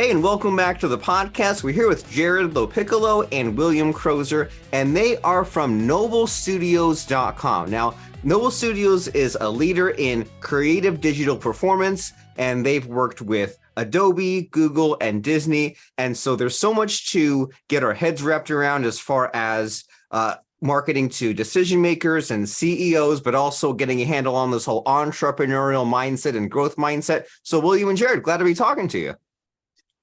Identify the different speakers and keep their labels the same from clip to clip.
Speaker 1: Hey, and welcome back to the podcast. We're here with Jarrod Lopiccolo and William Crozer, and they are from NobleStudios.com. Now, Noble Studios is a leader in creative digital performance, and they've worked with Adobe, Google, and Disney. And so there's so much to get our heads wrapped around as far as marketing to decision makers and CEOs, but also getting a handle on this whole entrepreneurial mindset and growth mindset. So William and Jarrod, glad to be talking to you.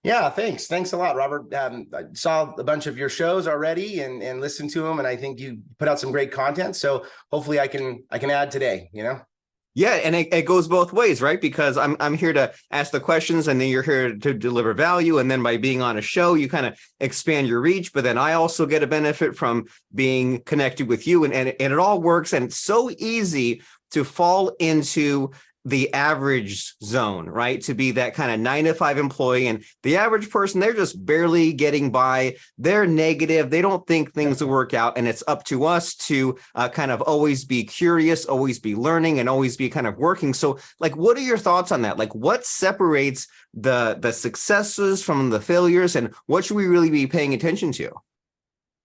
Speaker 2: Yeah, thanks. Thanks a lot, Robert. I saw a bunch of your shows already and listened to them, and I think you put out some great content. So hopefully I can add today,
Speaker 1: Yeah, and it goes both ways, right? Because I'm here to ask the questions, and then you're here to deliver value. And then by being on a show, you kind of expand your reach. But then I also get a benefit from being connected with you, and it all works. And it's so easy to fall into the average zone, right? To be that kind of 9-to-5 employee, and the average person, they're just barely getting by. They're negative. They don't think things will work out. And it's up to us to kind of always be curious, always be learning, and always be kind of working. So like, what are your thoughts on that? Like, what separates the successes from the failures, and what should we really be paying attention to?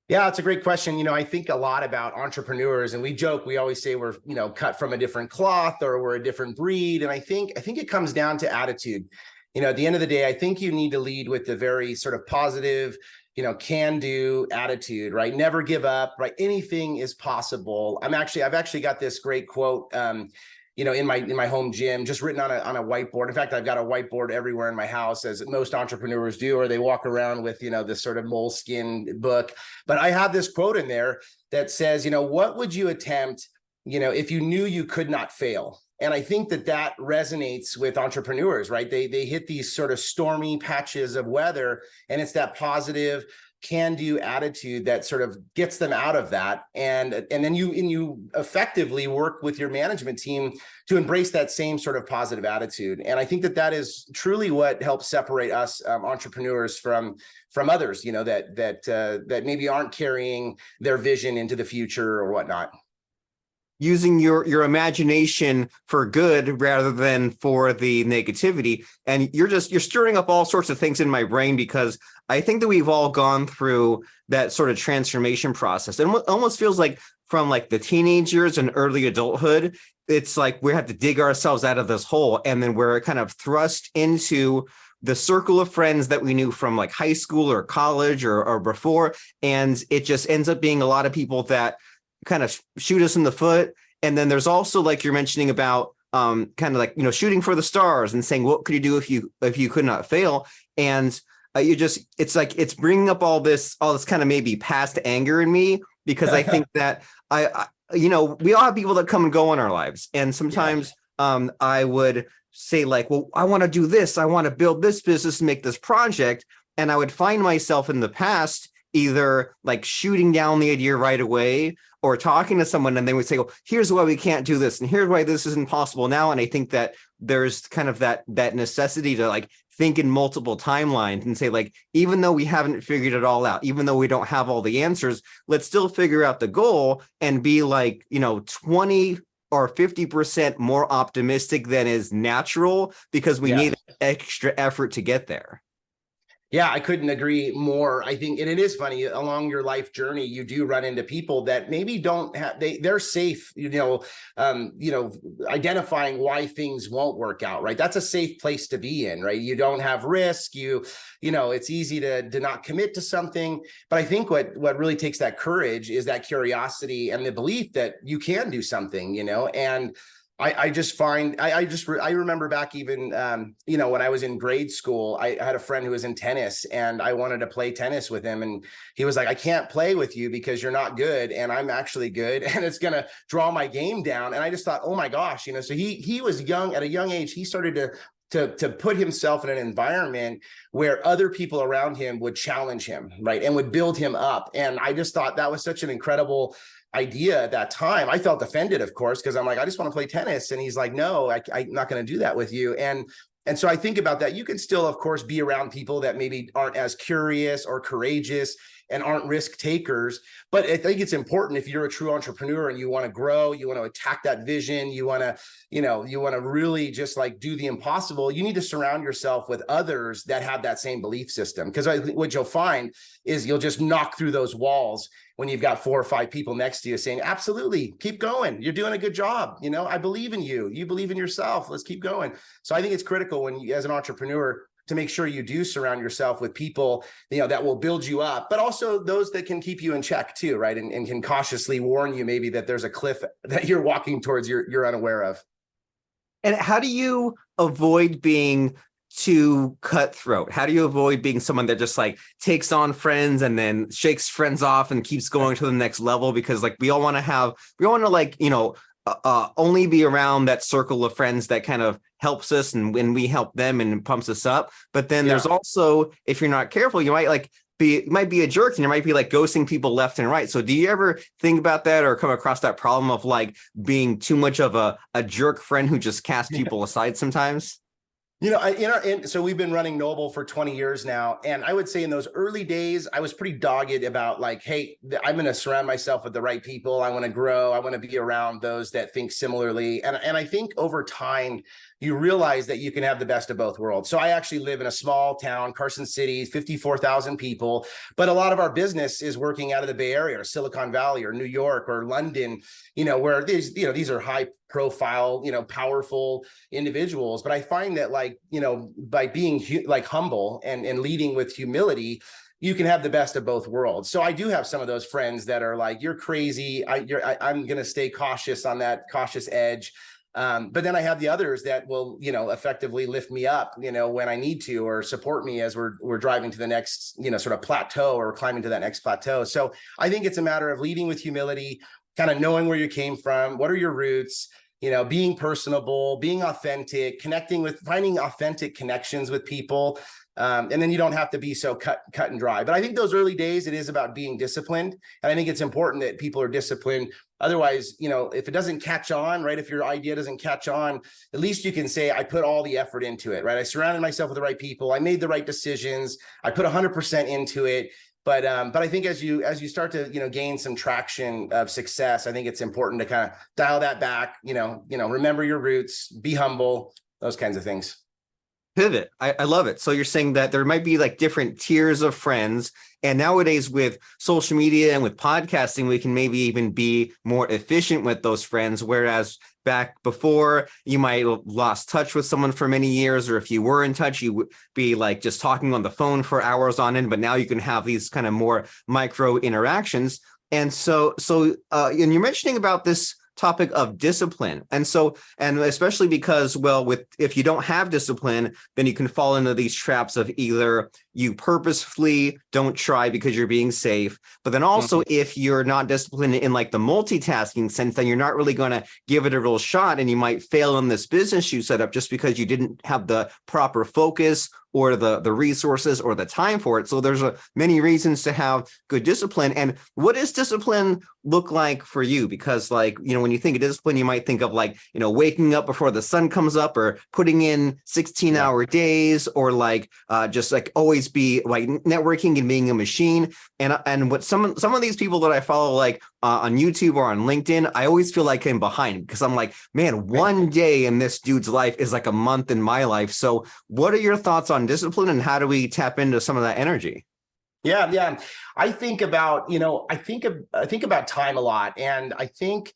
Speaker 2: Yeah, it's a great question. I think a lot about entrepreneurs, and we joke, we always say we're, cut from a different cloth or we're a different breed. And I think it comes down to attitude. At the end of the day, I think you need to lead with the very sort of positive, can-do attitude, right? Never give up, right? Anything is possible. I've actually got this great quote, in my home gym, just written on a whiteboard. In fact, I've got a whiteboard everywhere in my house, as most entrepreneurs do, or they walk around with, this sort of moleskin book. But I have this quote in there that says, what would you attempt, if you knew you could not fail? And I think that resonates with entrepreneurs, right? They hit these sort of stormy patches of weather, and it's that positive can-do attitude that sort of gets them out of that. And then you effectively work with your management team to embrace that same sort of positive attitude. And I think that is truly what helps separate us entrepreneurs from others, that maybe aren't carrying their vision into the future or whatnot.
Speaker 1: Using your imagination for good rather than for the negativity. And you're stirring up all sorts of things in my brain, because I think that we've all gone through that sort of transformation process. And it almost feels like from like the teenage years and early adulthood, it's like we have to dig ourselves out of this hole, and then we're kind of thrust into the circle of friends that we knew from like high school or college or before. And it just ends up being a lot of people that kind of shoot us in the foot. And then there's also, like you're mentioning about kind of like, shooting for the stars and saying, what could you do if you could not fail? And it's like, it's bringing up all this kind of maybe past anger in me, because I think that we all have people that come and go in our lives. And sometimes I would say like, well, I want to do this. I want to build this business, make this project. And I would find myself in the past either like shooting down the idea right away, or talking to someone and they would say, well, here's why we can't do this, and here's why this isn't possible now. And I think that there's kind of that necessity to like think in multiple timelines and say, like, even though we haven't figured it all out, even though we don't have all the answers, let's still figure out the goal and be like, 20 or 50% more optimistic than is natural, because we need extra effort to get there.
Speaker 2: Yeah, I couldn't agree more. I think, and it is funny, along your life journey, you do run into people that maybe don't have, they're safe, identifying why things won't work out, right? That's a safe place to be in, right? You don't have risk, it's easy to not commit to something. But I think what really takes that courage is that curiosity and the belief that you can do something, and I remember back even, when I was in grade school, I had a friend who was in tennis, and I wanted to play tennis with him. And he was like, I can't play with you because you're not good, and I'm actually good, and it's going to draw my game down. And I just thought, oh my gosh, so he was young. At a young age, he started to put himself in an environment where other people around him would challenge him, right, and would build him up. And I just thought that was such an incredible idea at that time. I felt offended, of course, because I'm like, I just want to play tennis. And he's like, no, I'm not going to do that with you. And so I think about that. You can still, of course, be around people that maybe aren't as curious or courageous, and aren't risk takers. But I think it's important, if you're a true entrepreneur and you want to grow, you want to attack that vision, you want to, you want to really just like do the impossible, you need to surround yourself with others that have that same belief system. Because what you'll find is you'll just knock through those walls when you've got 4 or 5 people next to you saying, absolutely, keep going. You're doing a good job. I believe in you. You believe in yourself. Let's keep going. So I think it's critical when you, as an entrepreneur, to make sure you do surround yourself with people, that will build you up, but also those that can keep you in check too, right? And can cautiously warn you maybe that there's a cliff that you're walking towards you're unaware of.
Speaker 1: And how do you avoid being too cutthroat? How do you avoid being someone that just like takes on friends and then shakes friends off and keeps going to the next level? Because like we all want to like, only be around that circle of friends that kind of helps us and when we help them and pumps us up. But then there's also, if you're not careful, you might be a jerk and you might be like ghosting people left and right. So do you ever think about that or come across that problem of like being too much of a jerk friend who just casts people aside sometimes?
Speaker 2: So we've been running Noble for 20 years now. And I would say in those early days, I was pretty dogged about like, hey, I'm going to surround myself with the right people. I want to grow. I want to be around those that think similarly. And I think over time, you realize that you can have the best of both worlds. So I actually live in a small town, Carson City, 54,000 people, but a lot of our business is working out of the Bay Area or Silicon Valley or New York or London, where these are high profile, powerful individuals. But I find that by being humble and leading with humility, you can have the best of both worlds. So I do have some of those friends that are like, you're crazy. I'm going to stay cautious on that cautious edge. But then I have the others that will, effectively lift me up, when I need to, or support me as we're driving to the next, sort of plateau or climbing to that next plateau. So I think it's a matter of leading with humility, kind of knowing where you came from, what are your roots, being personable, being authentic, finding authentic connections with people. And then you don't have to be so cut and dry. But I think those early days, it is about being disciplined. And I think it's important that people are disciplined. Otherwise, if it doesn't catch on, right? If your idea doesn't catch on, at least you can say, I put all the effort into it, right? I surrounded myself with the right people. I made the right decisions. I put 100% into it. But I think as you start to, gain some traction of success, I think it's important to kind of dial that back, remember your roots, be humble, those kinds of things.
Speaker 1: Pivot. I love it. So you're saying that there might be like different tiers of friends. And nowadays with social media and with podcasting, we can maybe even be more efficient with those friends. Whereas back before, you might have lost touch with someone for many years, or if you were in touch, you would be like just talking on the phone for hours on end. But now you can have these kind of more micro interactions. And so and you're mentioning about this topic of discipline. And especially because, if you don't have discipline, then you can fall into these traps of either you purposefully don't try because you're being safe, but then also if you're not disciplined in like the multitasking sense, then you're not really going to give it a real shot, and you might fail in this business you set up just because you didn't have the proper focus or the resources or the time for it. So there's many reasons to have good discipline. And what does discipline look like for you? Because when you think of discipline, you might think of waking up before the sun comes up, or putting in 16-hour days, or just always be like networking and being a machine. And what some of these people that I follow on YouTube or on LinkedIn, I always feel like I'm behind, because I'm like, man, one day in this dude's life is like a month in my life. So what are your thoughts on discipline, and how do we tap into some of that energy?
Speaker 2: Yeah. I think about, I think about time a lot. And I think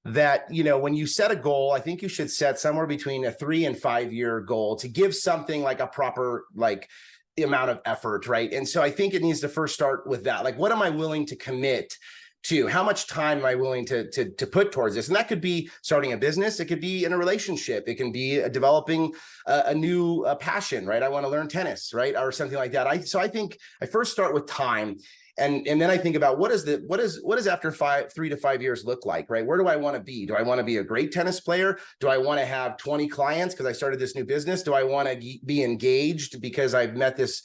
Speaker 2: that, when you set a goal, I think you should set somewhere between a 3 and 5 year goal to give something like a proper, the amount of effort, right? And so I think it needs to first start with that. Like, what am I willing to commit to? How much time am I willing to put towards this? And that could be starting a business. It could be in a relationship. It can be developing a new passion, right? I want to learn tennis, right? Or something like that. So I think I first start with time. And then I think about what does after 3 to 5 years look like, right? Where do I want to be? Do I want to be a great tennis player? Do I want to have 20 clients because I started this new business? Do I want to be engaged because I've met this,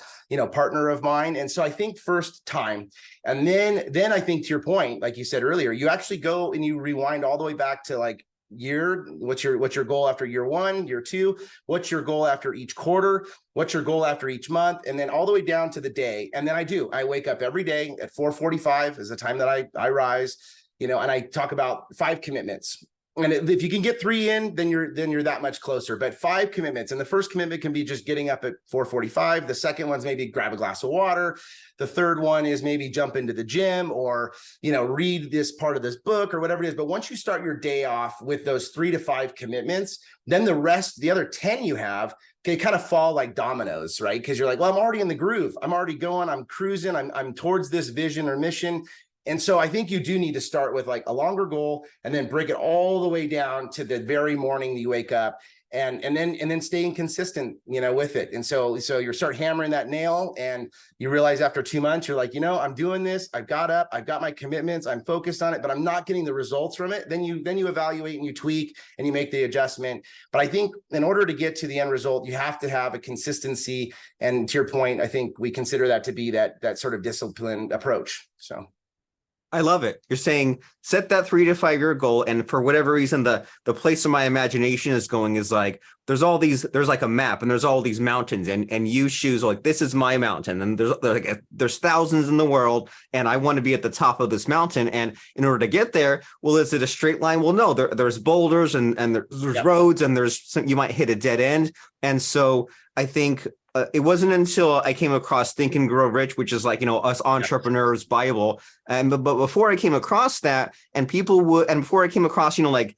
Speaker 2: partner of mine? And so I think first time, and then I think, to your point, like you said earlier, you actually go and you rewind all the way back to year? What's your goal after year 1, year 2? What's your goal after each quarter? What's your goal after each month? And then all the way down to the day. And then I wake up every day at 4:45 is the time that I rise, and I talk about 5 commitments. And if you can get 3 in, then you're that much closer. But 5 commitments, and the first commitment can be just getting up at 4:45. The second one's maybe grab a glass of water. The third one is maybe jump into the gym, or read this part of this book, or whatever it is. But once you start your day off with those 3 to 5 commitments, then the other 10 you have, they kind of fall like dominoes, right? Because you're like, well, I'm already in the groove. I'm already going. I'm cruising. I'm towards this vision or mission. And so I think you do need to start with like a longer goal, and then break it all the way down to the very morning you wake up, and then staying consistent, with it. And so you start hammering that nail, and you realize after 2 months, you're like, I'm doing this. I've got my commitments. I'm focused on it, but I'm not getting the results from it. Then you evaluate and you tweak and you make the adjustment. But I think in order to get to the end result, you have to have a consistency. And to your point, I think we consider that to be that sort of disciplined approach. So.
Speaker 1: I love it. You're saying set that 3 to 5 year goal. And for whatever reason, the place of my imagination is going is like, there's like a map, and there's all these mountains, and you choose like, this is my mountain. And there's thousands in the world, and I want to be at the top of this mountain. And in order to get there, well, is it a straight line? Well, no, there's boulders and there's roads, and you might hit a dead end. And so I think it wasn't until I came across Think and Grow Rich, which is like, us entrepreneurs Bible. But before I came across that, and before I came across, like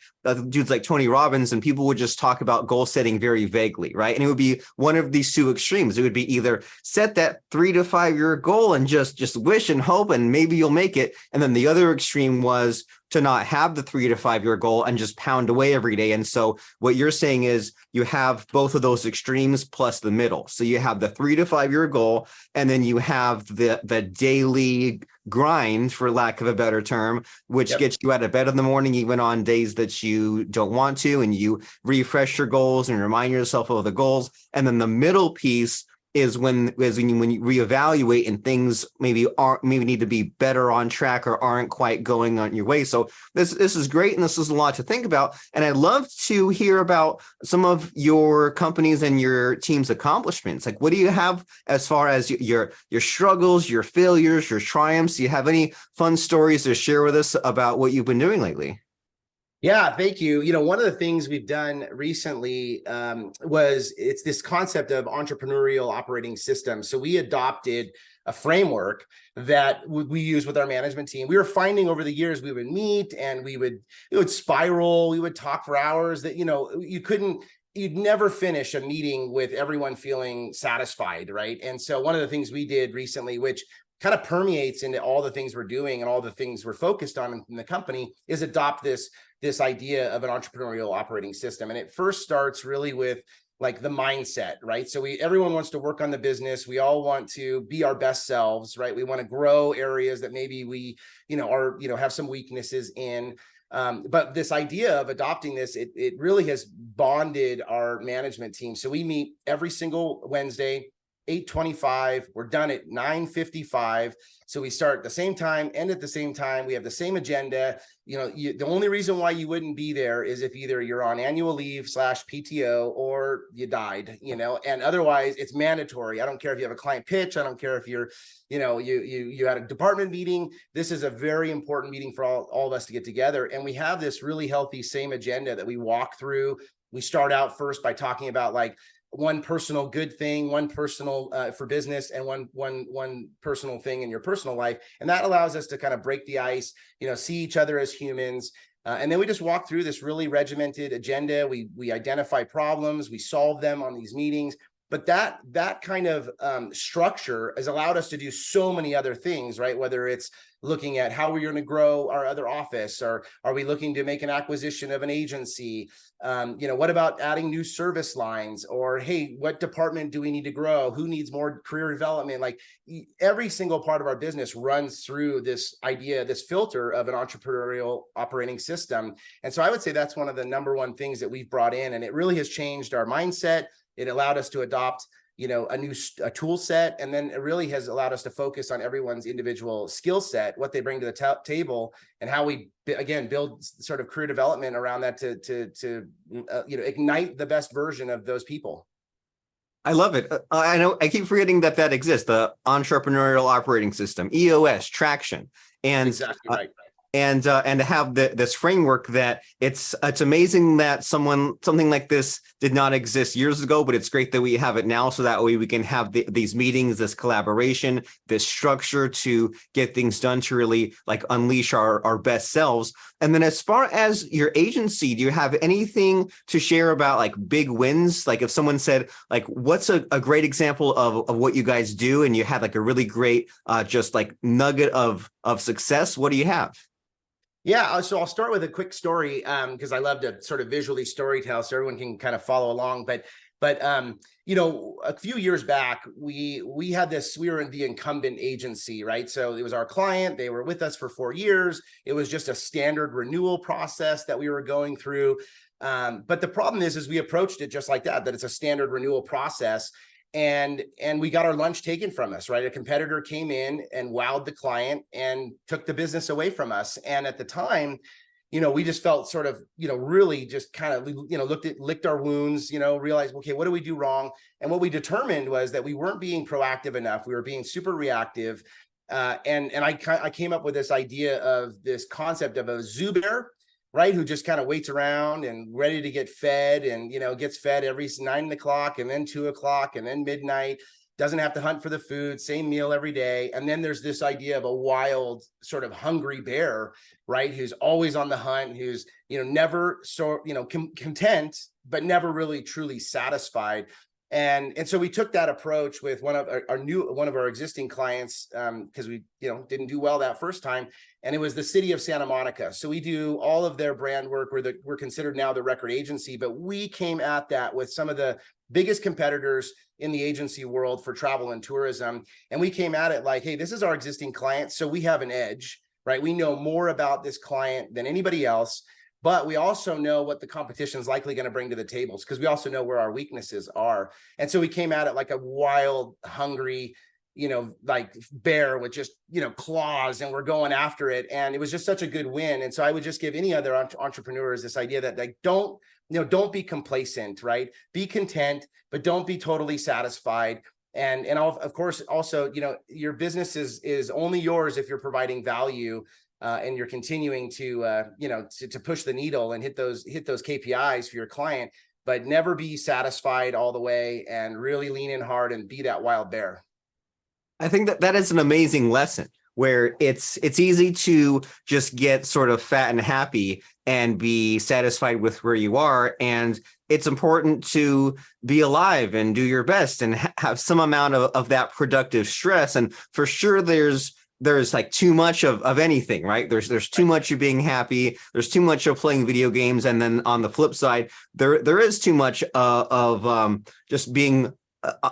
Speaker 1: dudes like Tony Robbins, and people would just talk about goal setting very vaguely, right? And it would be one of these 2 extremes. It would be either set that 3 to 5 year goal and just wish and hope, and maybe you'll make it. And then the other extreme was to not have the 3 to 5 year goal and just pound away every day. And so what you're saying is you have both of those extremes plus the middle. So you have the 3 to 5 year goal, and then you have the daily grind, for lack of a better term, which gets you out of bed in the morning, even on days that you don't want to, and you refresh your goals and remind yourself of the goals. And then the middle piece is when you reevaluate, and things maybe need to be better on track or aren't quite going on your way. So this is great, and this is a lot to think about. And I'd love to hear about some of your companies and your team's accomplishments. Like, what do you have as far as your struggles, your failures, your triumphs? Do you have any fun stories to share with us about what you've been doing lately?
Speaker 2: Yeah, thank you. One of the things we've done recently it's this concept of entrepreneurial operating system. So we adopted a framework that we use with our management team. We were finding over the years, we would meet, and it would spiral. We would talk for hours that, you'd never finish a meeting with everyone feeling satisfied, right? And so one of the things we did recently, which kind of permeates into all the things we're doing and all the things we're focused on in the company, is adopt this idea of an entrepreneurial operating system. And it first starts really with like the mindset, right? So everyone wants to work on the business. We all want to be our best selves, right? We want to grow areas that maybe we, have some weaknesses in. But this idea of adopting this, it really has bonded our management team. So we meet every single Wednesday, 8:25. We're done at 9:55. So we start at the same time, end at the same time. We have the same agenda. The only reason why you wouldn't be there is if either you're on annual leave /PTO or you died, and otherwise it's mandatory. I don't care if you have a client pitch. I don't care if you're, you had a department meeting. This is a very important meeting for all of us to get together. And we have this really healthy same agenda that we walk through. We start out first by talking about like one personal good thing, one personal for business, and one personal thing in your personal life. And that allows us to kind of break the ice, see each other as humans. And then we just walk through this really regimented agenda. We identify problems, we solve them on these meetings. But that kind of structure has allowed us to do so many other things, right? Whether it's looking at how we're going to grow our other office, or are we looking to make an acquisition of an agency? What about adding new service lines? Or, hey, what department do we need to grow? Who needs more career development? Like every single part of our business runs through this idea, this filter of an entrepreneurial operating system. And so I would say that's one of the number one things that we've brought in, and it really has changed our mindset. It allowed us to adopt, a tool set. And then it really has allowed us to focus on everyone's individual skill set, what they bring to the table, and how we, again, build sort of career development around that to ignite the best version of those people.
Speaker 1: I love it. I know I keep forgetting that exists, the entrepreneurial operating system, EOS, traction. And
Speaker 2: exactly right.
Speaker 1: And to have this framework that it's amazing that something like this did not exist years ago, but it's great that we have it now, so that way we can have these meetings, this collaboration, this structure to get things done, to really like unleash our best selves. And then as far as your agency, do you have anything to share about like big wins? Like if someone said like, what's a great example of what you guys do, and you had like a really great just like nugget of success, what do you have?
Speaker 2: Yeah, so I'll start with a quick story because I love to sort of visually storytell so everyone can kind of follow along. But a few years back, we were in the incumbent agency, right? So it was our client. They were with us for 4 years. It was just a standard renewal process that we were going through. But the problem is we approached it just like that it's a standard renewal process. And we got our lunch taken from us, right? A competitor came in and wowed the client and took the business away from us. And at the time, we just felt sort of, really just kind of, licked our wounds, realized, okay, what do we do wrong? And what we determined was that we weren't being proactive enough. We were being super reactive. And I came up with this idea of this concept of a zoo bear, right? Who just kind of waits around and ready to get fed, and, gets fed every 9 o'clock and then 2 o'clock and then midnight, doesn't have to hunt for the food, same meal every day. And then there's this idea of a wild sort of hungry bear, right? Who's always on the hunt, who's, never content, but never really truly satisfied. And so we took that approach with one of our existing clients, because we didn't do well that first time, and it was the city of Santa Monica. So we do all of their brand work. We're considered now the record agency, but we came at that with some of the biggest competitors in the agency world for travel and tourism, and we came at it like, hey, this is our existing client, so we have an edge, right? We know more about this client than anybody else. But we also know what the competition is likely going to bring to the tables, because we also know where our weaknesses are. And so we came at it like a wild, hungry, like bear with just, claws, and we're going after it. And it was just such a good win. And so I would just give any other entrepreneurs this idea that like, don't be complacent, right? Be content, but don't be totally satisfied. And of course, also, your business is only yours if you're providing value. And you're continuing to push the needle and hit those KPIs for your client, but never be satisfied all the way, and really lean in hard and be that wild bear.
Speaker 1: I think that is an amazing lesson, where it's easy to just get sort of fat and happy and be satisfied with where you are. And it's important to be alive and do your best and have some amount of that productive stress. And for sure, there's like too much of anything, right? There's too much of being happy. There's too much of playing video games. And then on the flip side, there is too much of just being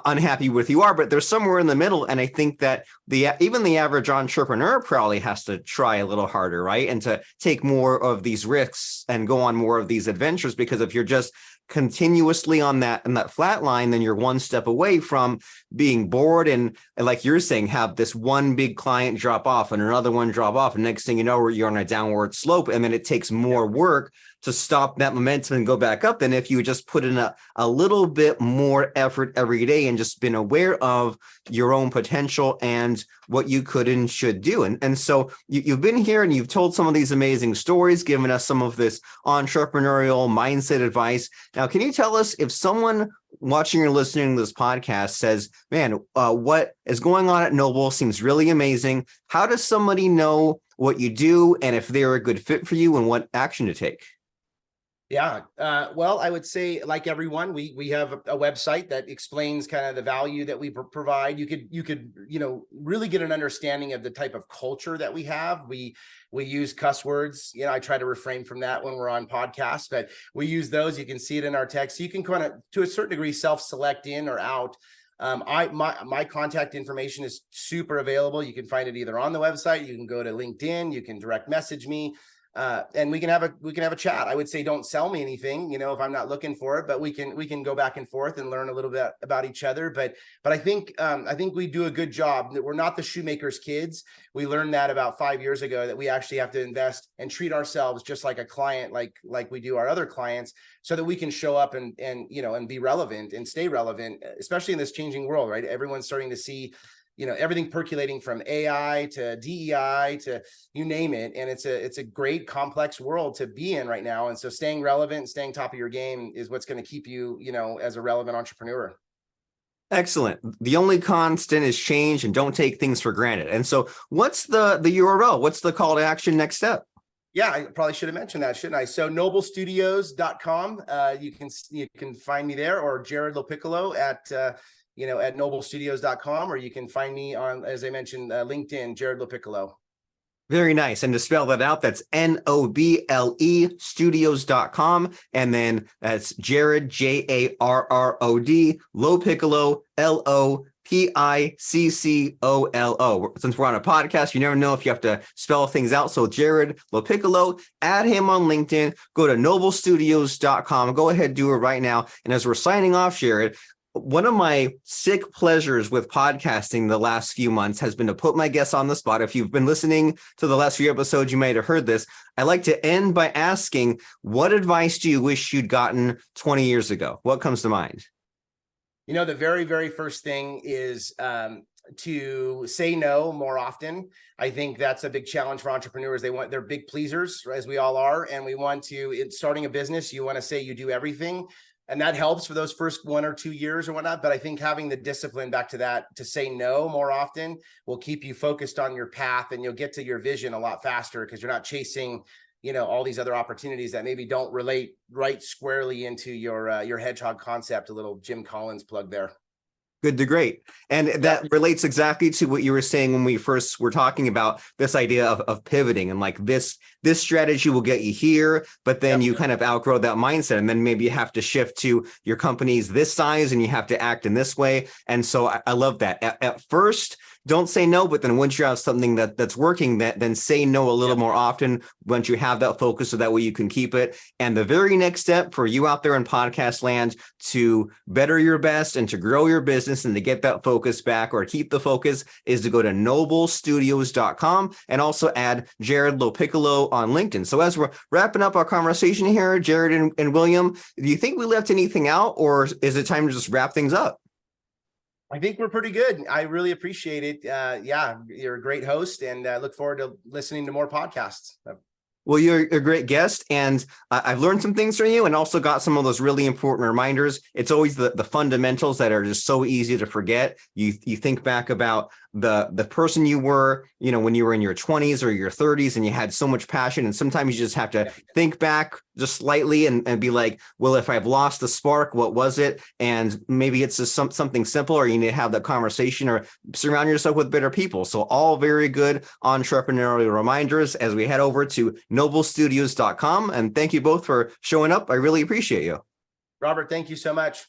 Speaker 1: unhappy with who you are, but there's somewhere in the middle. And I think that even the average entrepreneur probably has to try a little harder, right? And to take more of these risks and go on more of these adventures, because if you're just continuously on that flat line, then you're one step away from being bored, and like you're saying, have this one big client drop off and another one drop off, and next thing you know, you're on a downward slope, and then it takes more work to stop that momentum and go back up than if you just put in a little bit more effort every day and just been aware of your own potential and what you could and should do. And so you've been here and you've told some of these amazing stories, given us some of this entrepreneurial mindset advice. Now, can you tell us, if someone watching or listening to this podcast says, man, what is going on at Noble seems really amazing, how does somebody know what you do and if they're a good fit for you and what action to take?
Speaker 2: Yeah. Well, I would say, like everyone, we have a website that explains kind of the value that we provide. You could really get an understanding of the type of culture that we have. We use cuss words. I try to refrain from that when we're on podcasts, but we use those. You can see it in our text. So you can kind of, to a certain degree, self-select in or out. My contact information is super available. You can find it either on the website. You can go to LinkedIn. You can direct message me. and we can have a chat. I would say don't sell me anything, if I'm not looking for it, but we can go back and forth and learn a little bit about each other. But I think we do a good job. That we're not the shoemaker's kids. We learned that about 5 years ago, that we actually have to invest and treat ourselves just like a client, like we do our other clients, so that we can show up and be relevant and stay relevant, especially in this changing world, right? Everyone's starting to see everything percolating from AI to DEI to you name it. And it's a great complex world to be in right now. And so staying relevant and staying top of your game is what's going to keep you, as a relevant entrepreneur.
Speaker 1: Excellent. The only constant is change, and don't take things for granted. And so what's the URL? What's the call to action next step?
Speaker 2: Yeah, I probably should have mentioned that, shouldn't I? So noblestudios.com. You can find me there, or Jarrod Lopiccolo at noblestudios.com, or you can find me on, as I mentioned, LinkedIn, Jarrod Lopiccolo.
Speaker 1: Very nice. And to spell that out, that's NOBLE studios.com. And then that's Jarrod, JARROD, Lopiccolo, LOPICCOLO. Since we're on a podcast, you never know if you have to spell things out. So Jarrod Lopiccolo, add him on LinkedIn, go to noblestudios.com. Go ahead, do it right now. And as we're signing off, Jarrod, one of my sick pleasures with podcasting the last few months has been to put my guests on the spot. If you've been listening to the last few episodes, you might have heard this. I like to end by asking, what advice do you wish you'd gotten 20 years ago? What comes to mind?
Speaker 2: The very, very first thing is to say no more often. I think that's a big challenge for entrepreneurs. They're big pleasers, as we all are. And we want to, in starting a business, you want to say you do everything. And that helps for those first 1 or 2 years or whatnot. But I think having the discipline, back to that, to say no more often will keep you focused on your path, and you'll get to your vision a lot faster, because you're not chasing, all these other opportunities that maybe don't relate right squarely into your hedgehog concept. A little Jim Collins plug there.
Speaker 1: Good to great. And that relates exactly to what you were saying when we first were talking about this idea of pivoting, and like this strategy will get you here, but then you kind of outgrow that mindset, and then maybe you have to shift to your company's this size and you have to act in this way. And so I love that. At first, don't say no, but then once you have something that's working, then say no a little more often once you have that focus, so that way you can keep it. And the very next step for you out there in podcast land to better your best and to grow your business and to get that focus back, or keep the focus, is to go to noblestudios.com and also add Jarrod Lopiccolo on LinkedIn. So as we're wrapping up our conversation here, Jarrod and William, do you think we left anything out, or is it time to just wrap things up?
Speaker 2: I think we're pretty good. I really appreciate it. You're a great host, and look forward to listening to more podcasts.
Speaker 1: Well, you're a great guest, and I've learned some things from you, and also got some of those really important reminders. It's always the fundamentals that are just so easy to forget. You think back about the person you were, when you were in your 20s or your 30s, and you had so much passion, and sometimes you just have to think back just slightly and be like, well, if I've lost the spark, what was it? And maybe it's just something simple, or you need to have that conversation, or surround yourself with better people. So all very good entrepreneurial reminders as we head over to noblestudios.com. And thank you both for showing up. I really appreciate you.
Speaker 2: Robert, thank you so much.